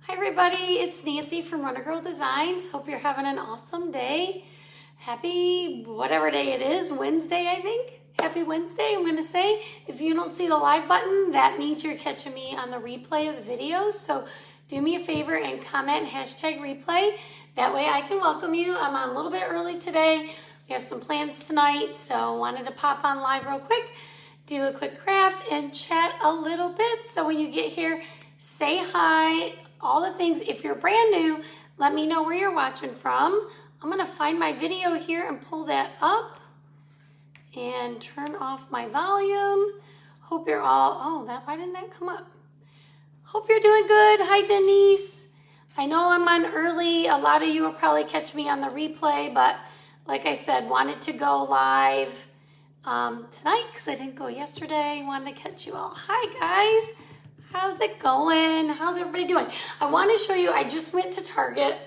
Hi everybody, it's Nancy from Runner Girl Designs. Hope you're having an awesome day. Happy whatever day it is, Wednesday I think. Happy Wednesday, I'm gonna say. If you don't see the live button, that means you're catching me on the replay of the videos. So do me a favor and comment hashtag replay. That way I can welcome you. I'm on a little bit early today. We have some plans tonight, so wanted to pop on live real quick, do a quick craft and chat a little bit. So when you get here, say hi, all the things. If you're brand new, let me know where you're watching from. I'm gonna find my video here and pull that up and turn off my volume. Hope you're all, why didn't that come up? Hope you're doing good. Hi, Denise. I know I'm on early. A lot of you will probably catch me on the replay, but like I said, wanted to go live tonight because I didn't go yesterday. Wanted to catch you all. Hi, guys. How's it going? How's everybody doing? I want to show you, I just went to Target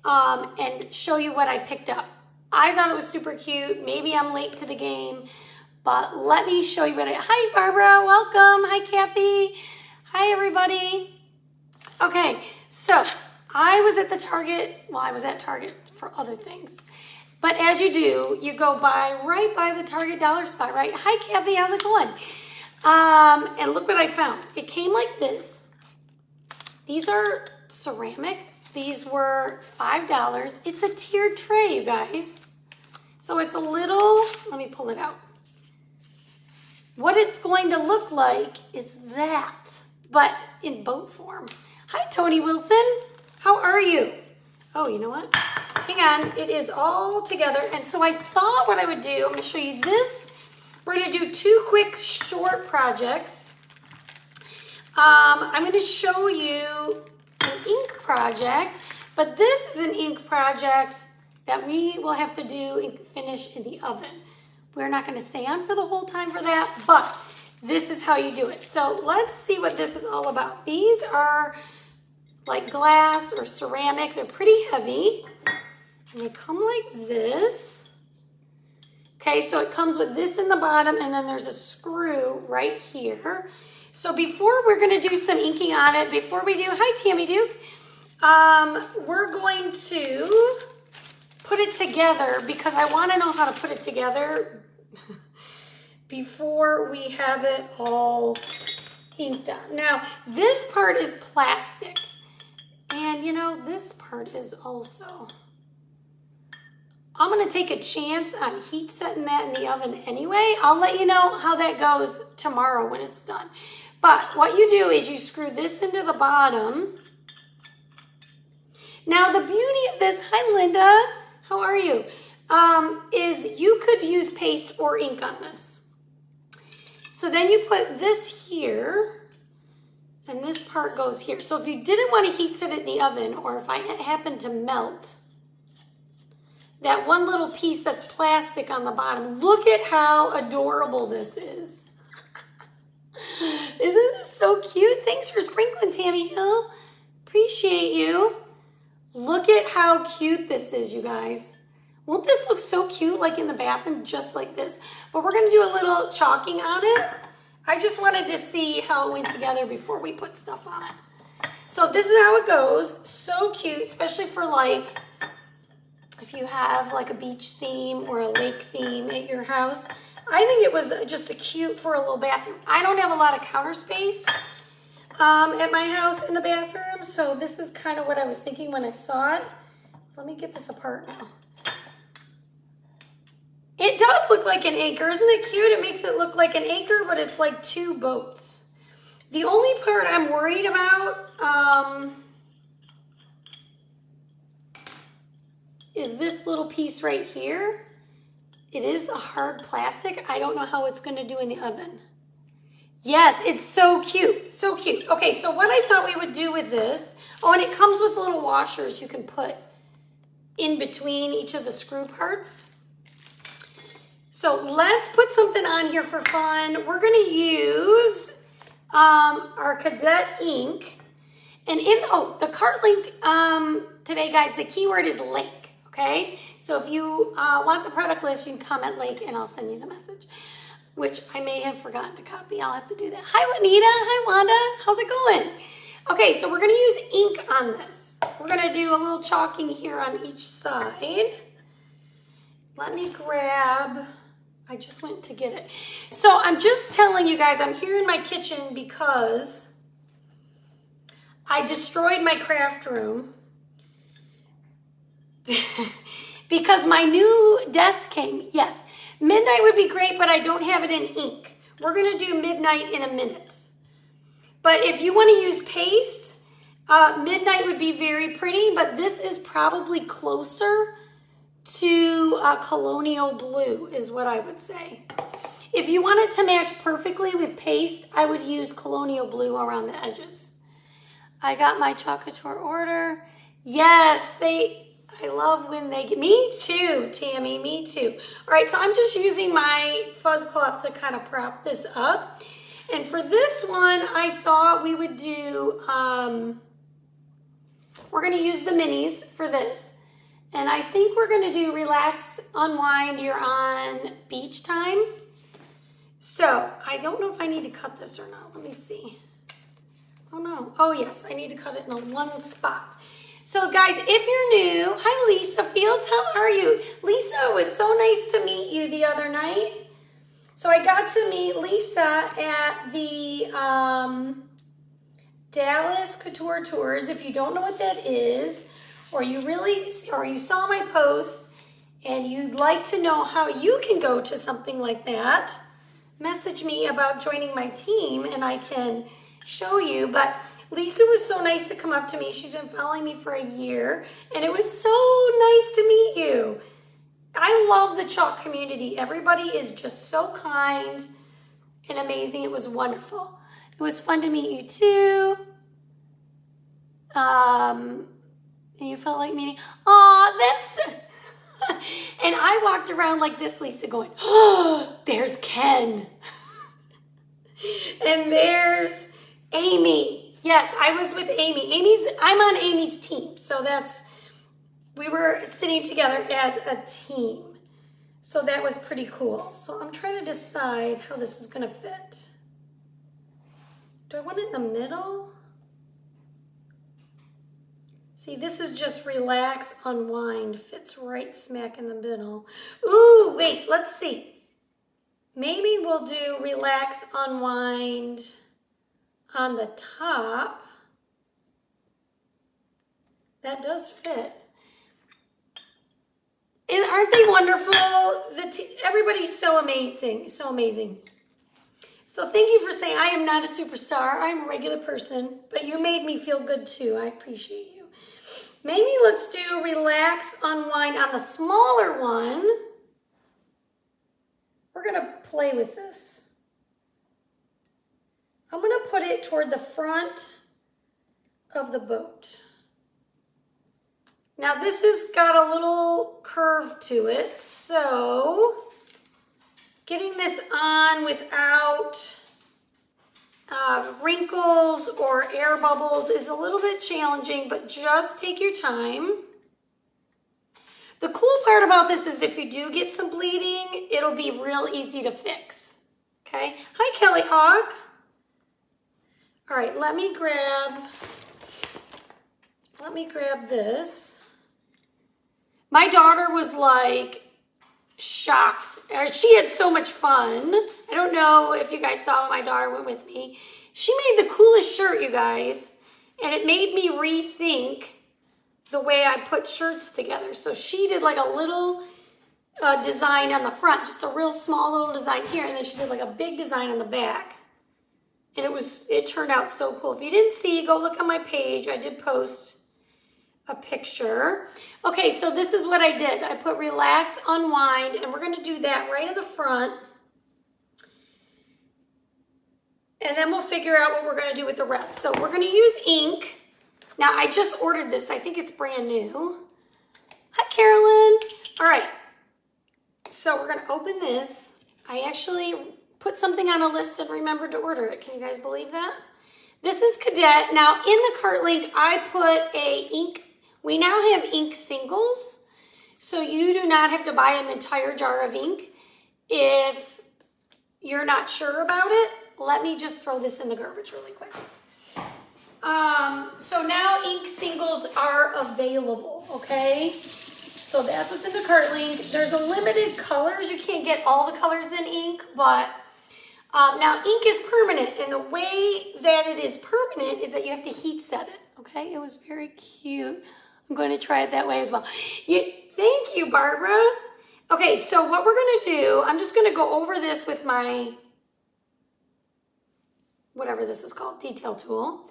and show you what I picked up. I thought it was super cute. Maybe I'm late to the game, but let me show you what hi, Barbara. Welcome. Hi, Kathy. Hi, everybody. Okay, so I was at the Target. Well, I was at Target for other things. But as you do, you go right by the Target dollar spot, right? Hi, Kathy. How's it going? And look what I found. It came like this. These are ceramic. These were $5. It's a tiered tray, you guys. So it's a little, let me pull it out. What it's going to look like is that, but in boat form. Hi, Tony Wilson. How are you? Oh, you know what? Hang on. It is all together. And so I thought what I would do, I'm going to show you this. We're going to do two quick short projects. I'm going to show you an ink project, but this is an ink project that we will have to do and finish in the oven. We're not going to stay on for the whole time for that, but this is how you do it. So let's see what this is all about. These are like glass or ceramic. They're pretty heavy, and they come like this. Okay, so it comes with this in the bottom, and then there's a screw right here. So before we're going to do some inking on it, before we do, hi Tammy Duke, we're going to put it together because I want to know how to put it together before we have it all inked up. Now, this part is plastic, and you know, this part is also... I'm going to take a chance on heat setting that in the oven anyway. I'll let you know how that goes tomorrow when it's done. But what you do is you screw this into the bottom. Now the beauty of this, hi Linda, how are you? Is you could use paste or ink on this. So then you put this here and this part goes here. So if you didn't want to heat set it in the oven, or if I happened to melt that one little piece that's plastic on the bottom. Look at how adorable this is. Isn't this so cute? Thanks for sprinkling, Tammy Hill. Appreciate you. Look at how cute this is, you guys. Won't this look so cute, like in the bathroom, just like this? But we're gonna do a little chalking on it. I just wanted to see how it went together before we put stuff on it. So this is how it goes. So cute, especially for like, if you have like a beach theme or a lake theme at your house. I think it was just a cute for a little bathroom. I don't have a lot of counter space at my house in the bathroom, so this is kind of what I was thinking when I saw it. Let me get this apart now. It does look like an anchor. Isn't it cute? It makes it look like an anchor, but it's like two boats. The only part I'm worried about is this little piece right here. It is a hard plastic. I don't know how it's going to do in the oven. Yes, it's so cute. So cute. Okay, so what I thought we would do with this, and it comes with little washers you can put in between each of the screw parts. So let's put something on here for fun. We're going to use our Cadet ink. And in the cart link today, guys, the keyword is lake. Okay, so if you want the product list, you can comment lake and I'll send you the message, which I may have forgotten to copy. I'll have to do that. Hi, Juanita. Hi, Wanda. How's it going? Okay, so we're gonna use ink on this. We're gonna do a little chalking here on each side. Let me grab, I just went to get it. So I'm just telling you guys, I'm here in my kitchen because I destroyed my craft room because my new desk came. Yes, midnight would be great, but I don't have it in ink. We're gonna do midnight in a minute. But if you wanna use paste, midnight would be very pretty, but this is probably closer to colonial blue is what I would say. If you want it to match perfectly with paste, I would use colonial blue around the edges. I got my Chalk Couture order. Yes, I love when they get, me too, Tammy, me too. All right, so I'm just using my fuzz cloth to kind of prop this up. And for this one, I thought we would do, we're gonna use the minis for this. And I think we're gonna do relax, unwind, you're on beach time. So I don't know if I need to cut this or not. Let me see. Oh no, oh yes, I need to cut it in one spot. So guys, if you're new, hi Lisa Fields, how are you? Lisa, it was so nice to meet you the other night. So I got to meet Lisa at the Dallas Couture Tours. If you don't know what that is, or you saw my post and you'd like to know how you can go to something like that, message me about joining my team and I can show you. But Lisa was so nice to come up to me. She's been following me for a year and it was so nice to meet you. I love the chalk community. Everybody is just so kind and amazing. It was wonderful. It was fun to meet you too. And you felt like meeting. Aw, that's... And I walked around like this, Lisa, going, oh, there's Ken. And there's Amy. Yes, I was with Amy. I'm on Amy's team. So we were sitting together as a team. So that was pretty cool. So I'm trying to decide how this is gonna fit. Do I want it in the middle? See, this is just relax, unwind, fits right smack in the middle. Ooh, wait, let's see. Maybe we'll do relax, unwind on the top. That does fit. And aren't they wonderful? Everybody's so amazing, so amazing. So thank you for saying I am not a superstar. I'm a regular person, but you made me feel good too. I appreciate you. Maybe let's do relax, unwind on the smaller one. We're gonna play with this. I'm gonna put it toward the front of the boat. Now this has got a little curve to it, so getting this on without wrinkles or air bubbles is a little bit challenging, but just take your time. The cool part about this is if you do get some bleeding, it'll be real easy to fix, okay? Hi, Kelly Hawk. All right, let me grab this. My daughter was like shocked. She had so much fun. I don't know if you guys saw when my daughter went with me. She made the coolest shirt, you guys, and it made me rethink the way I put shirts together. So she did like a little design on the front, just a real small little design here, and then she did like a big design on the back. And it turned out so cool. If you didn't see, go look on my page. I did post a picture. Okay, so this is what I did. I put relax, unwind, and we're gonna do that right in the front. And then we'll figure out what we're gonna do with the rest. So we're gonna use ink. Now I just ordered this. I think it's brand new. Hi, Carolyn. All right, so we're gonna open this. I actually put something on a list and remembered to order it. Can you guys believe that? This is Cadet. Now in the cart link, I put a ink. We now have ink singles, so you do not have to buy an entire jar of ink. If you're not sure about it, let me just throw this in the garbage really quick. So now ink singles are available, okay? So that's what's in the cart link. There's a limited colors. You can't get all the colors in ink, but now ink is permanent, and the way that it is permanent is that you have to heat set it, okay? It was very cute. I'm going to try it that way as well. Thank you, Barbara. Okay, so what we're going to do, I'm just going to go over this with my, whatever this is called, detail tool.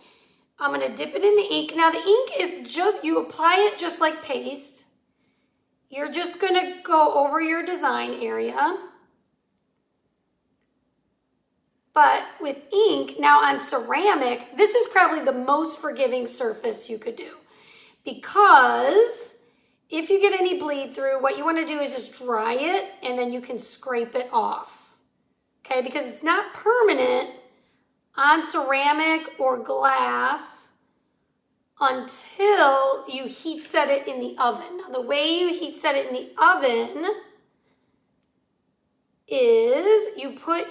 I'm going to dip it in the ink. Now the ink is just, you apply it just like paste. You're just going to go over your design area. But with ink, now on ceramic, this is probably the most forgiving surface you could do. Because if you get any bleed through, what you want to do is just dry it and then you can scrape it off. Okay, because it's not permanent on ceramic or glass until you heat set it in the oven. Now, the way you heat set it in the oven is you put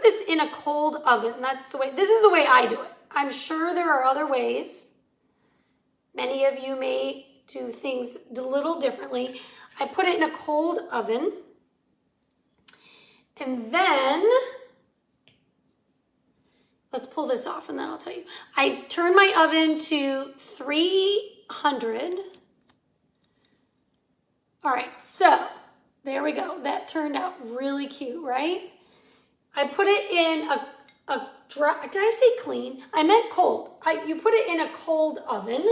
this in a cold oven. That's the way, this is the way I do it. I'm sure there are other ways. Many of you may do things a little differently. I put it in a cold oven. And then, let's pull this off and then I'll tell you. I turn my oven to 300. All right, so there we go. That turned out really cute, right? I put it in a dry, did I say clean? I meant cold. You put it in a cold oven.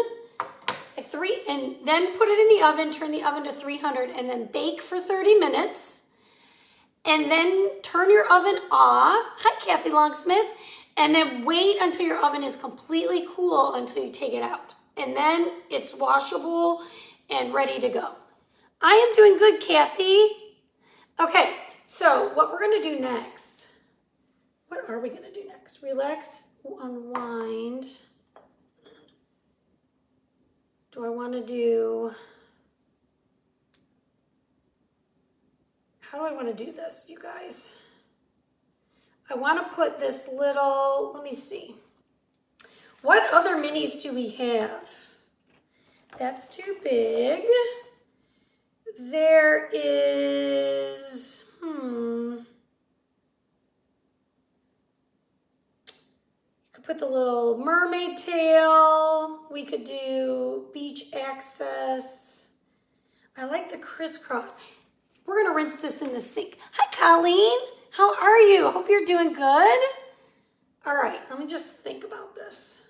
And then put it in the oven, turn the oven to 300, and then bake for 30 minutes. And then turn your oven off. Hi, Kathy Longsmith. And then wait until your oven is completely cool until you take it out. And then it's washable and ready to go. I am doing good, Kathy. Okay, so what we're going to do next. What are we going to do next? Relax, unwind. Do I want to do, how do I want to do this, you guys? I want to put this little, let me see. What other minis do we have? That's too big. There is, put the little mermaid tail. We could do beach access. I like the crisscross. We're gonna rinse this in the sink. Hi, Colleen. How are you? Hope you're doing good. All right, let me just think about this.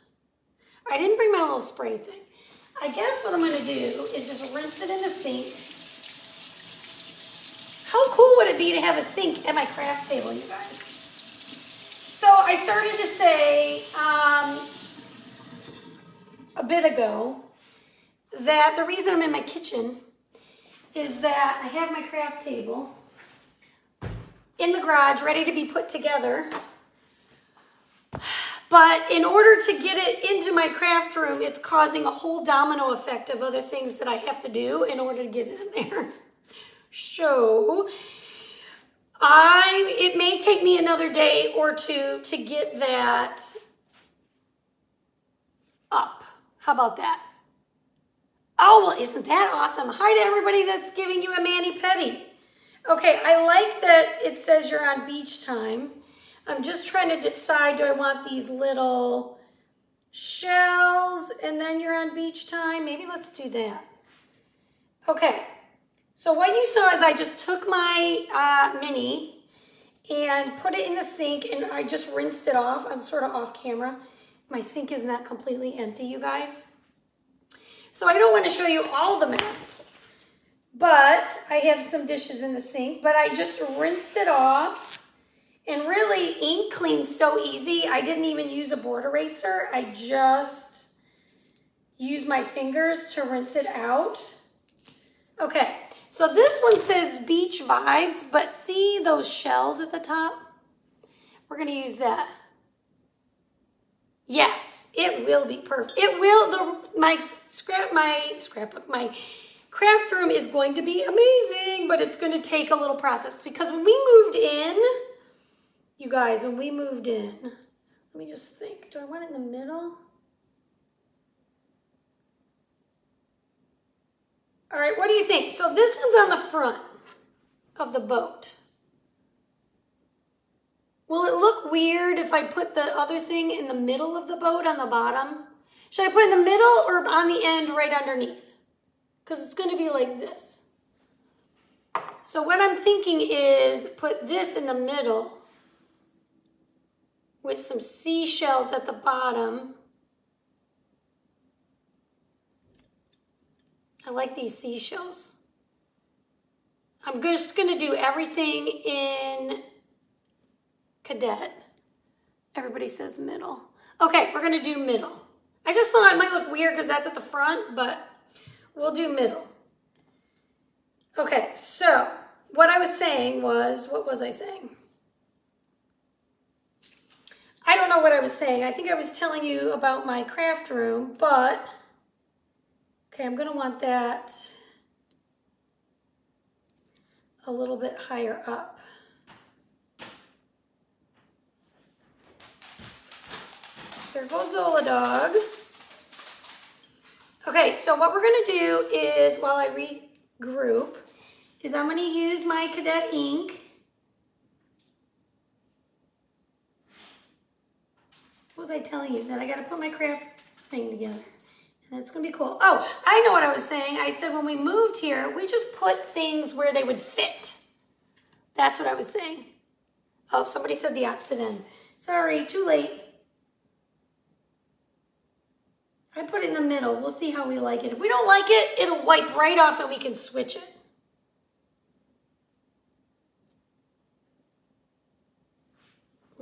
I didn't bring my little spray thing. I guess what I'm gonna do is just rinse it in the sink. How cool would it be to have a sink at my craft table, you guys? So I started to say a bit ago that the reason I'm in my kitchen is that I have my craft table in the garage ready to be put together. But in order to get it into my craft room, it's causing a whole domino effect of other things that I have to do in order to get it in there. So it may take me another day or two to get that up. How about that? Oh, well, isn't that awesome? Hi to everybody that's giving you a mani-pedi. Okay, I like that it says you're on beach time. I'm just trying to decide, do I want these little shells and then you're on beach time? Maybe let's do that. Okay, so what you saw is I just took my mini and put it in the sink and I just rinsed it off. I'm sort of off camera. My sink is not completely empty, you guys. So I don't want to show you all the mess, but I have some dishes in the sink, but I just rinsed it off. And really, ink cleans so easy. I didn't even use a board eraser. I just used my fingers to rinse it out. Okay, so this one says beach vibes, but see those shells at the top? We're gonna use that. Yes, it will be perfect. It will, my craft room is going to be amazing, but it's gonna take a little process because when we moved in, you guys, when we moved in, let me just think, do I want it in the middle? All right, what do you think? So this one's on the front of the boat. Will it look weird if I put the other thing in the middle of the boat on the bottom? Should I put it in the middle or on the end right underneath? Because it's going to be like this. So what I'm thinking is put this in the middle with some seashells at the bottom. I like these seashells. I'm just going to do everything in cadet. Everybody says middle. Okay, we're going to do middle. I just thought it might look weird because that's at the front, but we'll do middle. Okay, so what I was saying was, what was I saying? I don't know what I was saying. I think I was telling you about my craft room, but okay, I'm going to want that a little bit higher up. There goes Zola Dog. Okay, so what we're going to do is, while I regroup, is I'm going to use my cadet ink. What was I telling you? That I got to put my craft thing together. And it's going to be cool. Oh, I know what I was saying. I said when we moved here, we just put things where they would fit. That's what I was saying. Oh, somebody said the opposite end. Sorry, too late. I put it in the middle. We'll see how we like it. If we don't like it, it'll wipe right off and we can switch it.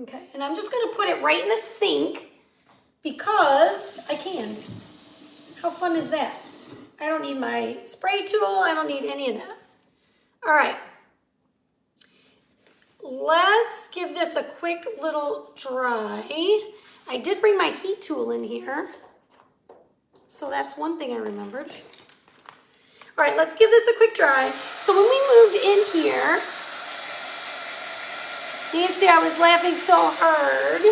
Okay, and I'm just going to put it right in the sink because I can. How fun is that? I don't need my spray tool. I don't need any of that. All right. Let's give this a quick little dry. I did bring my heat tool in here. So that's one thing I remembered. All right, let's give this a quick dry. So when we moved in here, Nancy, I was laughing so hard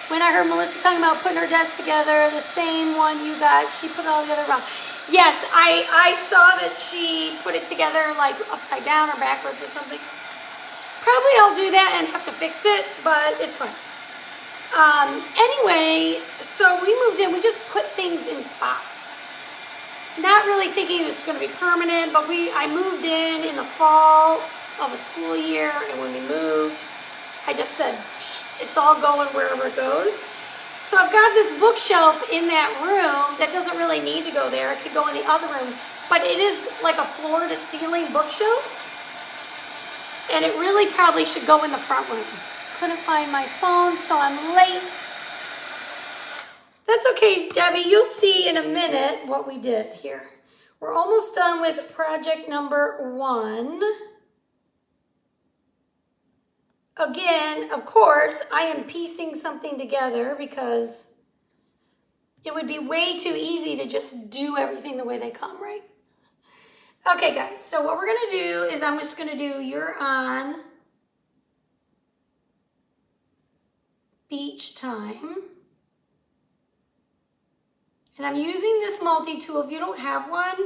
when I heard Melissa talking about putting her desk together, the same one you got. She put it all together wrong. Yes, I saw that she put it together like upside down or backwards or something. Probably I'll do that and have to fix it, but it's fine. Anyway, so we moved in. We just put things in spots. Not really thinking this is going to be permanent, but I moved in the fall of a school year, and when we moved, I just said, it's all going wherever it goes. So I've got this bookshelf in that room that doesn't really need to go there. It could go in the other room, but it is like a floor-to-ceiling bookshelf, and it really probably should go in the front room. Couldn't find my phone, so I'm late. That's okay, Debbie. You'll see in a minute what we did here. We're almost done with project number 1. Again, of course, I am piecing something together because it would be way too easy to just do everything the way they come, right? Okay, guys, so what we're going to do is I'm just going to do you're on beach time. And I'm using this multi-tool. If you don't have one,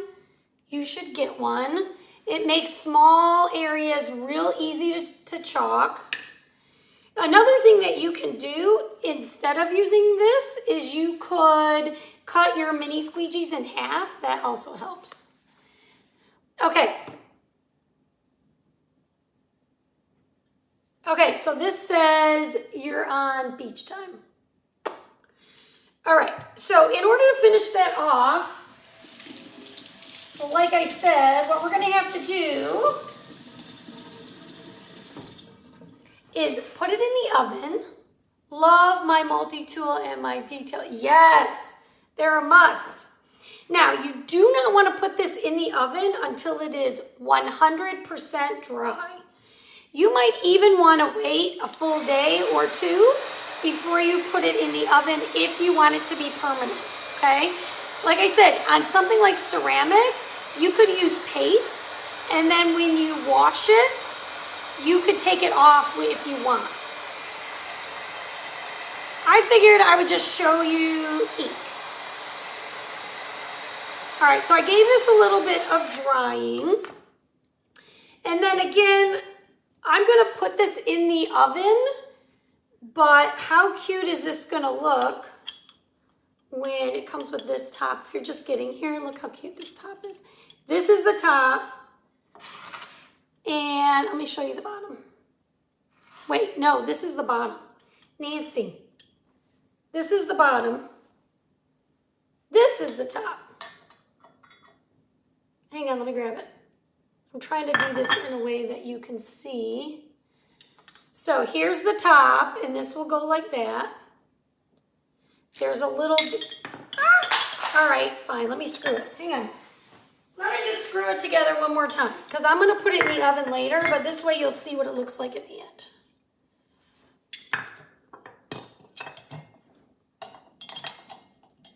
you should get one. It makes small areas real easy to chalk. Another thing that you can do instead of using this is you could cut your mini squeegees in half. That also helps. Okay. Okay, so this says you're on beach time. All right, so in order to finish that off, like I said, what we're going to have to do is put it in the oven. Love my multi-tool and my detail. Yes, they're a must. Now, you do not want to put this in the oven until it is 100% dry. You might even want to wait a full day or two before you put it in the oven if you want it to be permanent, okay? Like I said, on something like ceramic, you could use paste, and then when you wash it, you could take it off if you want. I figured I would just show you ink. All right, so I gave this a little bit of drying. And then again, I'm gonna put this in the oven, but how cute is this gonna look when it comes with this top? If you're just getting here, look how cute this top is. This is the top, and let me show you the bottom. Wait, no, this is the bottom. Nancy, this is the bottom. This is the top. Hang on, let me grab it. I'm trying to do this in a way that you can see. So here's the top, and this will go like that. There's a little, all right, fine, let me screw it. Hang on. Let me just screw it together one more time, because I'm gonna put it in the oven later, but this way you'll see what it looks like at the end.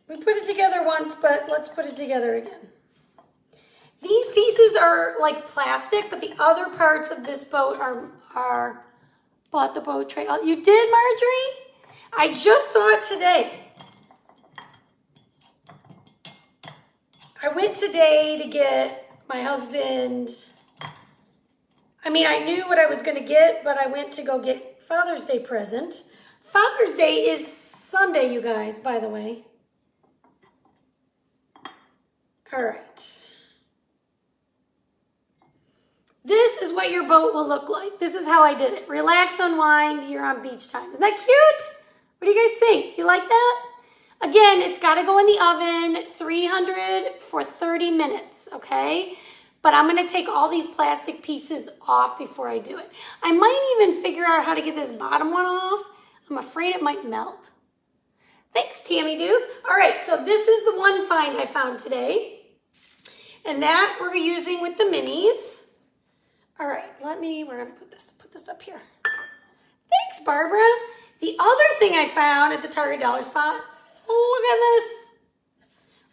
We put it together once, but let's put it together again. These pieces are like plastic, but the other parts of this boat are bought the boat tray. Oh, you did, Marjorie? I just saw it today. I went today to get my husband. I mean, I knew what I was going to get, but I went to go get Father's Day present. Father's Day is Sunday, you guys, by the way. All right. This is what your boat will look like. This is how I did it. Relax, unwind, you're on beach time. Isn't that cute? What do you guys think? You like that? Again, it's got to go in the oven, 300 for 30 minutes, okay? But I'm going to take all these plastic pieces off before I do it. I might even figure out how to get this bottom one off. I'm afraid it might melt. Thanks, Tammy Doo. All right, so this is the one find I found today. And that we're using with the minis. All right, we're gonna put this up here. Thanks, Barbara. The other thing I found at the Target Dollar Spot, look at this.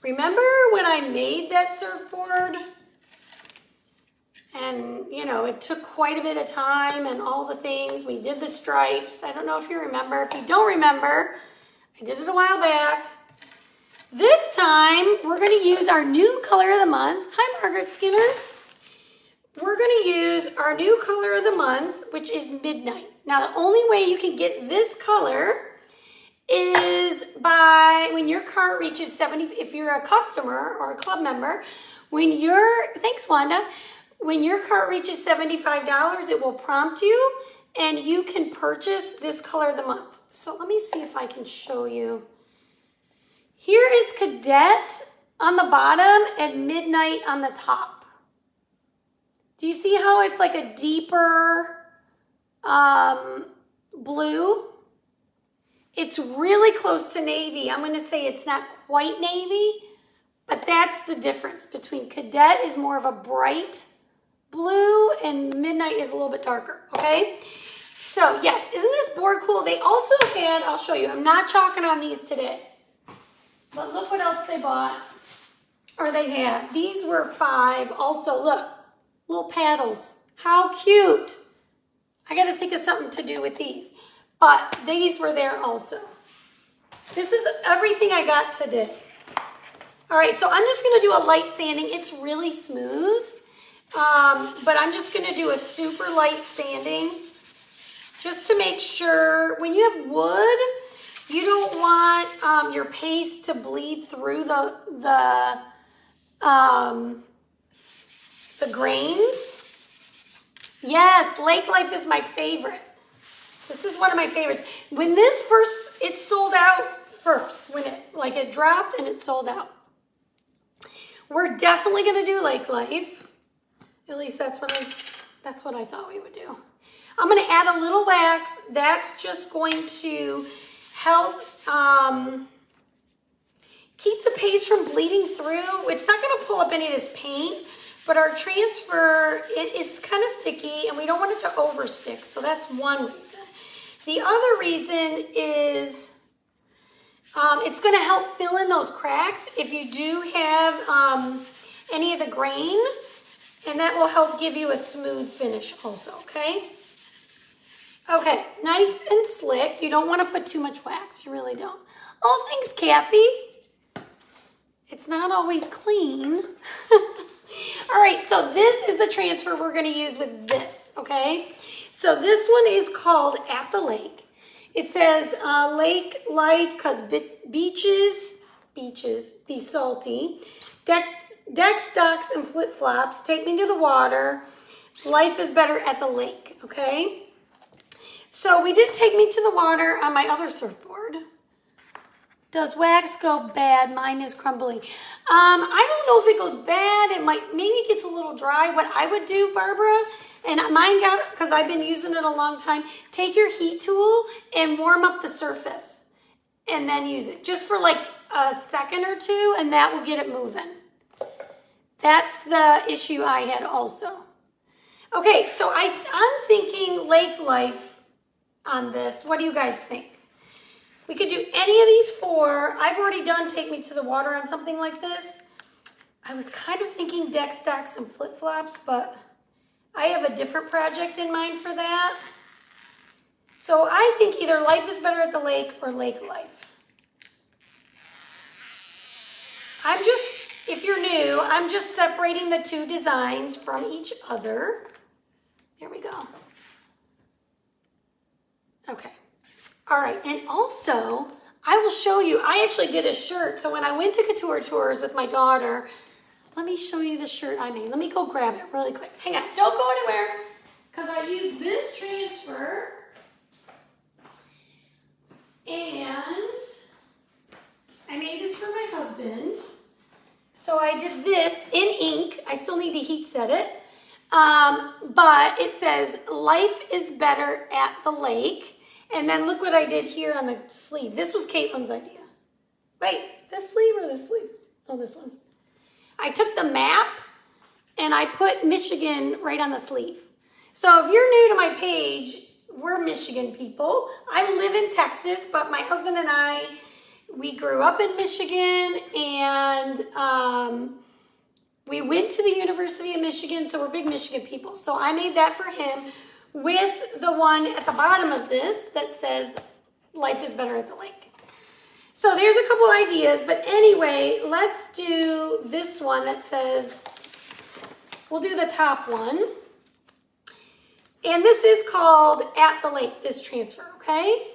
Remember when I made that surfboard? And, you know, it took quite a bit of time and all the things. We did the stripes. I don't know if you remember. If you don't remember, I did it a while back. This time, we're going to use our new color of the month. Hi, Margaret Skinner. We're going to use our new color of the month, which is Midnight. Now, the only way you can get this color is by when your cart reaches 70, if you're a customer or a club member, thanks, Wanda, when your cart reaches $75, it will prompt you and you can purchase this color of the month. So let me see if I can show you. Here is Cadet on the bottom and Midnight on the top. Do you see how it's like a deeper blue? It's really close to navy. I'm going to say it's not quite navy, but that's the difference between Cadet is more of a bright blue and Midnight is a little bit darker, okay? So yes, isn't this board cool? They also had, I'll show you, I'm not chalking on these today. But look what else they bought, or they had. These were $5. Also, look, little paddles. How cute. I got to think of something to do with these. But these were there also. This is everything I got today. All right, so I'm just going to do a light sanding. It's really smooth, but I'm just going to do a super light sanding just to make sure when you have wood, you don't want your paste to bleed through the grains. Yes, Lake Life is my favorite. This is one of my favorites. When this it sold out first. When it dropped and it sold out. We're definitely gonna do Lake Life. At least that's what I thought we would do. I'm gonna add a little wax. That's just going to help keep the paste from bleeding through. It's not going to pull up any of this paint, but our transfer, it is kind of sticky and we don't want it to overstick. So that's one reason. The other reason is it's going to help fill in those cracks if you do have any of the grain, and that will help give you a smooth finish also, okay? Okay, nice and slick. You don't want to put too much wax. You really don't. Oh, thanks, Kathy. it's not always clean. All right, so this is the transfer we're gonna use with this, okay? So this one is called At the Lake. It says lake life, cause beaches be salty. Decks, docks, and flip-flops, take me to the water. Life is better at the lake, okay? So we did take me to the water on my other surfboard. Does wax go bad? Mine is crumbly. I don't know if it goes bad. Maybe it gets a little dry. What I would do, Barbara, and mine got, because I've been using it a long time, take your heat tool and warm up the surface and then use it just for like a second or two, and that will get it moving. That's the issue I had also. Okay, so I'm thinking lake life on this. What do you guys think? We could do any of these four. I've already done take me to the water on something like this. I was kind of thinking deck stacks and flip-flops, but I have a different project in mind for that. So I think either life is better at the lake or lake life. If you're new, I'm just separating the two designs from each other. There we go. Okay. All right, and also, I will show you, I actually did a shirt. So when I went to Couture Tours with my daughter, let me show you the shirt I made. Let me go grab it really quick. Hang on, don't go anywhere, because I used this transfer. And I made this for my husband. So I did this in ink. I still need to heat set it. But it says, life is better at the lake. And then look what I did here on the sleeve. This was Caitlin's idea. Wait, this sleeve or this sleeve? Oh, this one. I took the map and I put Michigan right on the sleeve. So if you're new to my page, we're Michigan people. I live in Texas, but my husband and I, we grew up in Michigan, and we went to the University of Michigan, so we're big Michigan people. So I made that for him with the one at the bottom of this that says, life is better at the lake. So there's a couple ideas, but anyway, let's do this one that says, we'll do the top one. And this is called At the Lake, this transfer, okay?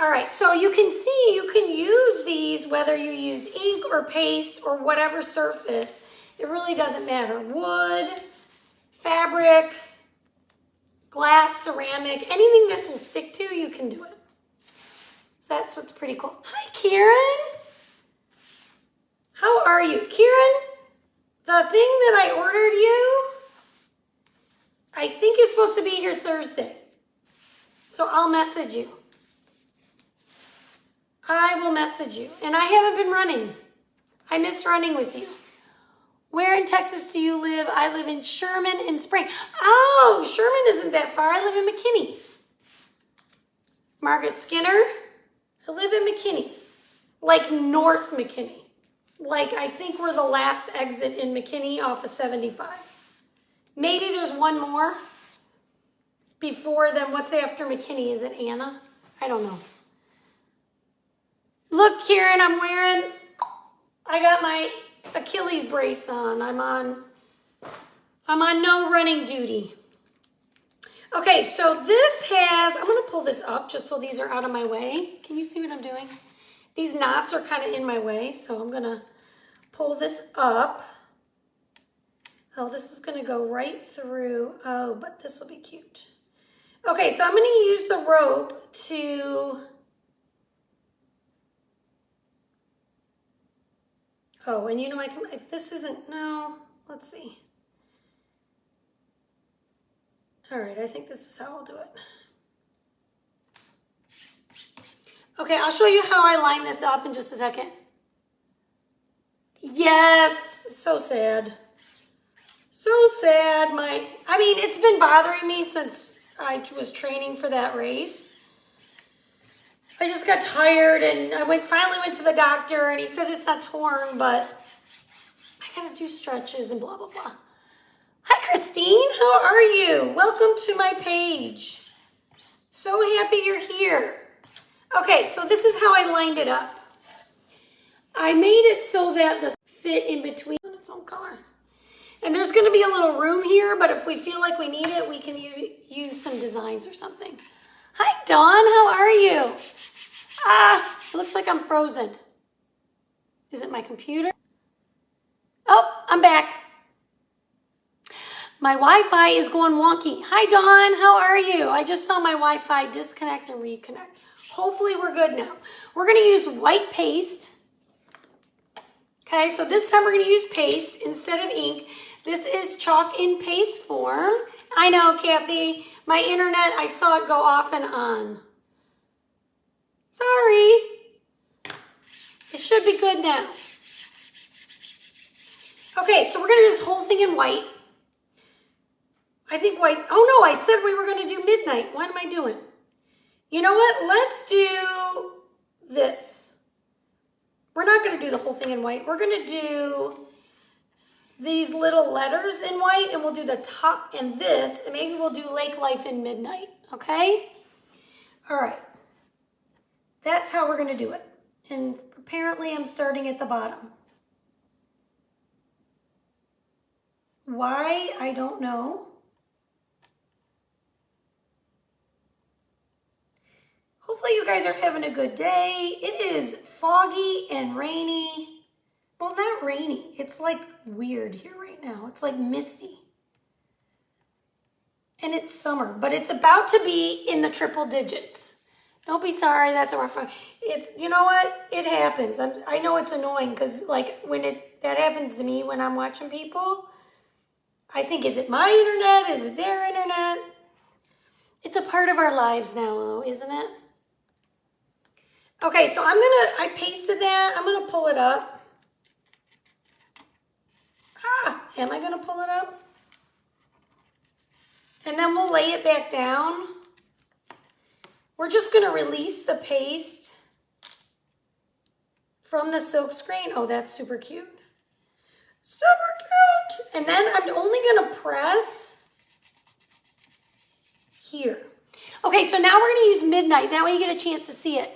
All right, so you can see you can use these whether you use ink or paste or whatever surface. It really doesn't matter. Wood, fabric, glass, ceramic, anything this will stick to, you can do it. So that's what's pretty cool. Hi, Kieran. How are you? Kieran, the thing that I ordered you, I think is supposed to be here Thursday. So I'll message you. I will message you. And I haven't been running. I miss running with you. Where in Texas do you live? I live in Sherman and Spring. Oh, Sherman isn't that far. I live in McKinney. Margaret Skinner. I live in McKinney. Like North McKinney. Like I think we're the last exit in McKinney off of 75. Maybe there's one more before then. What's after McKinney? Is it Anna? I don't know. Look, Kieran, I got my Achilles brace on. I'm on no running duty. Okay, so this has, I'm gonna pull this up just so these are out of my way. Can you see what I'm doing? These knots are kind of in my way, so I'm gonna pull this up. Oh, this is gonna go right through. Oh, but this will be cute. Okay, so I'm gonna use the rope to, oh, and you know, if this isn't, no, let's see. All right, I think this is how I'll do it. Okay, I'll show you how I line this up in just a second. Yes, so sad. So sad. I mean, it's been bothering me since I was training for that race. I just got tired and I finally went to the doctor and he said it's not torn, but I gotta do stretches and blah, blah, blah. Hi, Christine, how are you? Welcome to my page. So happy you're here. Okay, so this is how I lined it up. I made it so that the fit in between its own color. And there's going to be a little room here, but if we feel like we need it, we can use some designs or something. Hi, Dawn. How are you? It looks like I'm frozen. Is it my computer? Oh, I'm back. My Wi-Fi is going wonky. Hi, Dawn. How are you? I just saw my Wi-Fi disconnect and reconnect. Hopefully we're good now. We're going to use white paste. Okay, so this time we're going to use paste instead of ink. This is chalk in paste form. I know, Kathy. My internet, I saw it go off and on. Sorry. It should be good now. Okay, so we're going to do this whole thing in white. I think white. Oh, no, I said we were going to do midnight. What am I doing? You know what? Let's do this. We're not going to do the whole thing in white. We're going to do these little letters in white, and we'll do the top and this, and maybe we'll do lake life in midnight, okay? All right. That's how we're going to do it. And apparently I'm starting at the bottom. Why? I don't know. Hopefully you guys are having a good day. It is foggy and rainy. Well, not rainy. It's like weird here right now. It's like misty. And it's summer, but it's about to be in the triple digits. Don't be sorry, that's a rough one. It's, you know what? It happens. I know it's annoying because like when that happens to me when I'm watching people, I think, is it my internet? Is it their internet? It's a part of our lives now, though, isn't it? Okay, so I pasted that. I'm gonna pull it up. Am I gonna pull it up? And then we'll lay it back down. We're just gonna release the paste from the silk screen. Oh, that's super cute. Super cute. And then I'm only gonna press here. Okay, so now we're gonna use midnight. That way you get a chance to see it.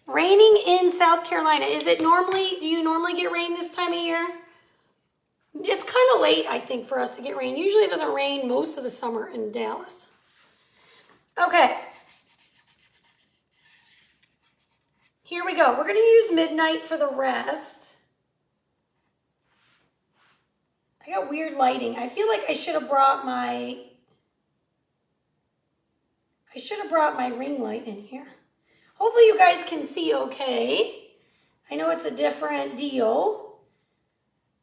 Raining in South Carolina. Do you normally get rain this time of year? It's kind of late, I think, for us to get rain. Usually it doesn't rain most of the summer in Dallas. Okay. Here we go. We're going to use midnight for the rest. I got weird lighting. I feel like I should have brought my ring light in here. Hopefully you guys can see okay. I know it's a different deal.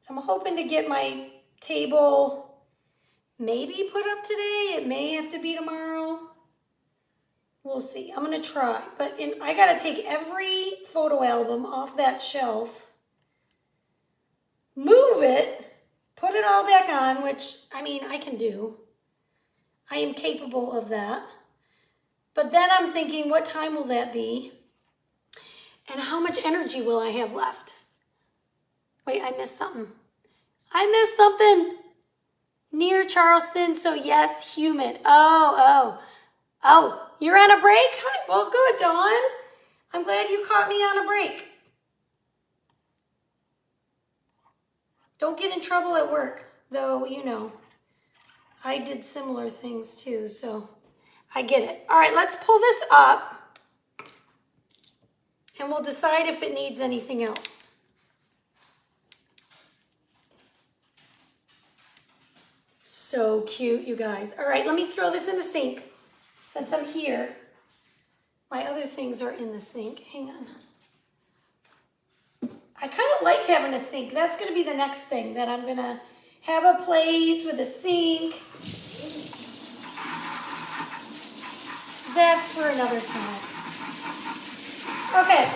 I'm hoping to get my table maybe put up today. It may have to be tomorrow. We'll see. I'm going to try. But I got to take every photo album off that shelf, move it, put it all back on, which, I mean, I can do. I am capable of that. But then I'm thinking, what time will that be? And how much energy will I have left? Wait, I missed something. I missed something. Near Charleston, so yes, humid. Oh, you're on a break? Hi. Well, good, Dawn. I'm glad you caught me on a break. Don't get in trouble at work, though, you know, I did similar things too, so I get it. All right, let's pull this up and we'll decide if it needs anything else. So cute, you guys. All right, let me throw this in the sink since I'm here. My other things are in the sink. Hang on. I kind of like having a sink. That's going to be the next thing, that I'm going to have a place with a sink. That's for another time. Okay.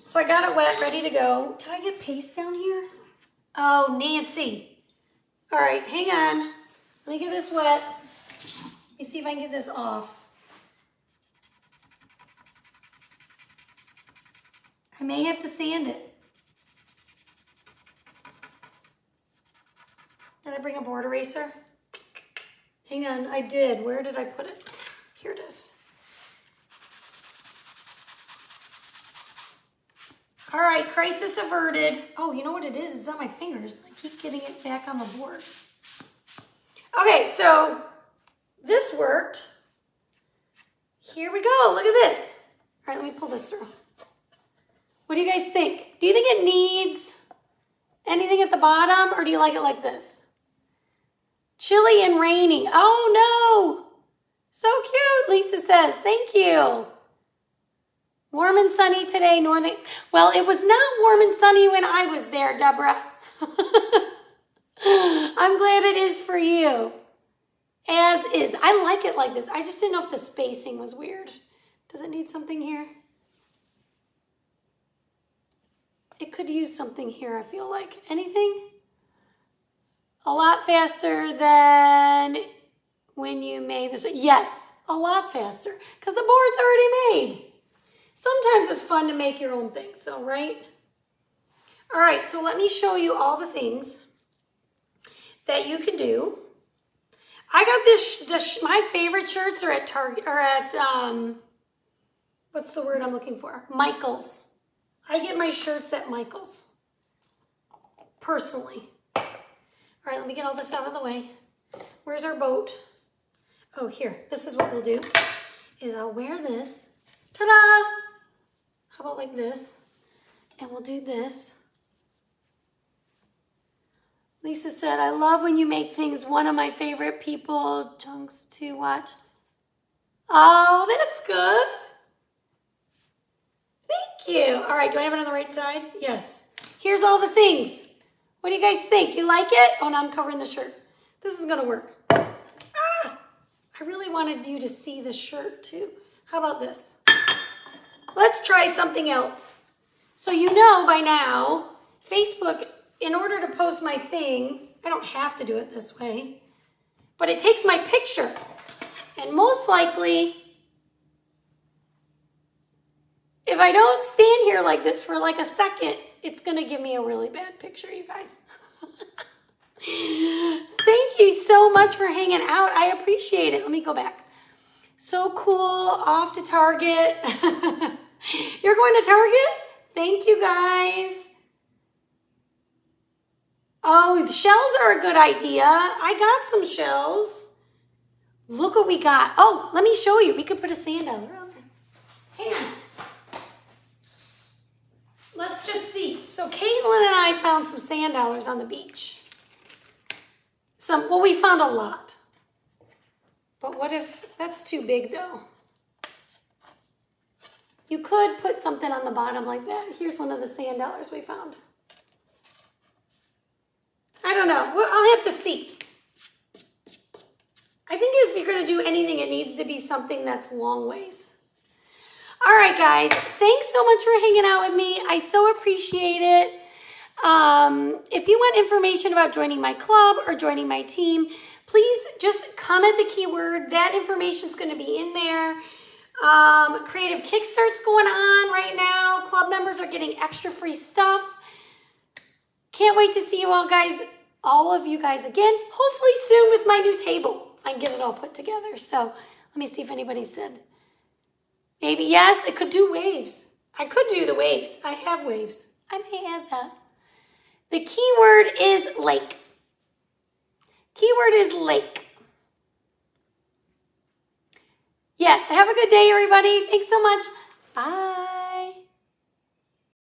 So I got it wet, ready to go. Did I get paste down here? Oh, Nancy. All right, hang on. Let me get this wet. Let me see if I can get this off. I may have to sand it. Did I bring a board eraser? Hang on, I did. Where did I put it? Here it is. All right, crisis averted. Oh, you know what it is? It's on my fingers. I keep getting it back on the board. Okay, so this worked. Here we go. Look at this. All right, let me pull this through. What do you guys think? Do you think it needs anything at the bottom, or do you like it like this? Chilly and rainy. Oh, no. So cute, Lisa says. Thank you. Warm and sunny today, northern. Well, it was not warm and sunny when I was there, Deborah. I'm glad it is for you. As is. I like it like this. I just didn't know if the spacing was weird. Does it need something here? It could use something here, I feel like. Anything? A lot faster than when you made this. Yes, a lot faster. Because the board's already made. Sometimes it's fun to make your own things, so right? All right, so let me show you all the things that you can do. I got this, my favorite shirts are at Target, or at, what's the word I'm looking for? Michael's. I get my shirts at Michael's, personally. All right, let me get all this out of the way. Where's our boat? Oh, here. This is what we'll do, is I'll wear this. Ta-da! How about like this? And we'll do this. Lisa said, I love when you make things. One of my favorite people, chunks to watch. Oh, that's good. Thank you. All right, do I have it on the right side? Yes. Here's all the things. What do you guys think? You like it? Oh, no, I'm covering the shirt. This is going to work. Ah, I really wanted you to see the shirt too. How about this? Let's try something else. So you know by now, Facebook, in order to post my thing, I don't have to do it this way, but it takes my picture. And most likely, if I don't stand here like this for like a second, it's going to give me a really bad picture, you guys. Thank you so much for hanging out. I appreciate it. Let me go back. So cool. Off to Target. You're going to Target? Thank you, guys. Oh, the shells are a good idea. I got some shells. Look what we got. Oh, let me show you. We could put a sand dollar on there. Hang on. Let's just see. So Caitlin and I found some sand dollars on the beach. Well, we found a lot. But what if that's too big, though? You could put something on the bottom like that. Here's one of the sand dollars we found. I don't know. Well, I'll have to see. I think if you're going to do anything, it needs to be something that's long ways. All right, guys. Thanks so much for hanging out with me. I so appreciate it. If you want information about joining my club or joining my team, please just comment the keyword. That information is going to be in there. Creative Kickstart's going on right now. Club members are getting extra free stuff. Can't wait to see you all of you guys again, hopefully soon with my new table. I can get it all put together. So let me see if anybody said. Maybe yes, it could do waves. I could do the waves. I have waves. I may add that. The keyword is lake. Keyword is lake. Yes, have a good day, everybody. Thanks so much. Bye.